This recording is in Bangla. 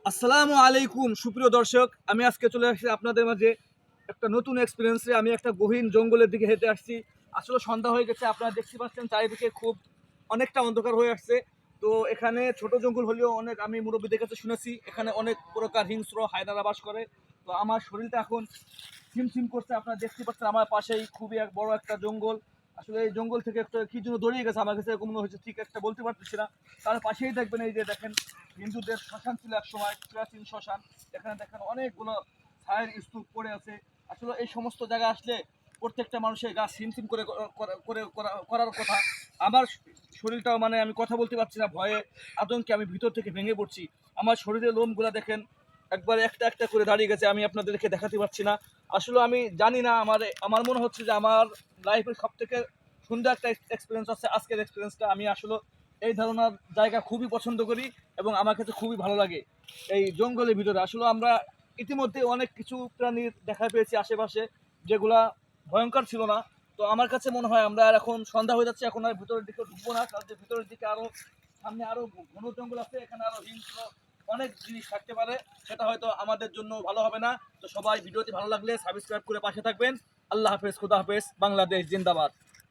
আসসালামু আলাইকুম সুপ্রিয় দর্শক, আমি আজকে চলে আসছি আপনাদের মাঝে একটা নতুন এক্সপিরিয়েন্সে। আমি একটা গহীন জঙ্গলের দিকে হেঁটে আসছি। আসলে সন্ধ্যা হয়ে গেছে, আপনারা দেখতে পাচ্ছেন চারিদিকে খুব অনেকটা অন্ধকার হয়ে আসছে। তো এখানে ছোট জঙ্গল হলেও অনেক, আমি মুরব্বীদের কাছে শুনেছি এখানে অনেক প্রকার হিংস্র হায়নারা বাস করে। তো আমার শরীরটা এখন ছিমছিম করছে, আপনারা দেখতে পাচ্ছেন আমার পাশেই খুবই এক বড় একটা জঙ্গল। আসলে এই জঙ্গল থেকে একটা কি জন্য দড়িয়ে গেছে আমার কাছে এরকম মনে হয়েছে, ঠিক একটা বলতে পারতেছি না। তার পাশেই দেখবেন, এই যে দেখেন হিন্দুদের শ্মশান ছিল এক সময়, প্রাচীন শ্মশান। এখানে দেখেন অনেকগুলো ছায়ের স্তূপ পড়ে আছে। আসলে এই সমস্ত জায়গা আসলে প্রত্যেকটা মানুষের গা ছিমছিম করে করার কথা। আমার শরীরটাও, মানে আমি কথা বলতে পারছি না, ভয়ে আতঙ্কে আমি ভিতর থেকে ভেঙে পড়ছি। আমার শরীরের লোমগুলা দেখেন একবারে একটা একটা করে দাঁড়িয়ে গেছে, আমি আপনাদেরকে দেখাতে পারছি না। আসলে আমি জানি না, আমার আমার মনে হচ্ছে যে আমার লাইফের সব থেকে সুন্দর একটা এক্সপিরিয়েন্স আছে আজকের এক্সপিরিয়েন্সটা। আমি আসলে এই ধরনের জায়গা খুবই পছন্দ করি এবং আমার কাছে খুবই ভালো লাগে। এই জঙ্গলের ভিতরে আসলে আমরা ইতিমধ্যে অনেক কিছু প্রাণীর দেখা পেয়েছি আশেপাশে, যেগুলা ভয়ঙ্কর ছিল না। তো আমার কাছে মনে হয় আমরা আর এখন সন্ধ্যা হয়ে যাচ্ছে, এখন আর ভিতরের দিকে ঢুকবো না, কারণ যে ভিতরের দিকে আরো সামনে আরো ঘন জঙ্গল আছে, এখানে আরো হিংস্র অনেক জিনিস থাকতে পারে, সেটা হয়তো আমাদের জন্য ভালো হবে না। তো সবাই ভিডিওটি ভালো লাগলে সাবস্ক্রাইব করে পাশে থাকবেন। আল্লাহ হাফেজ, খুদা হাফেজ, বাংলাদেশ জিন্দাবাদ।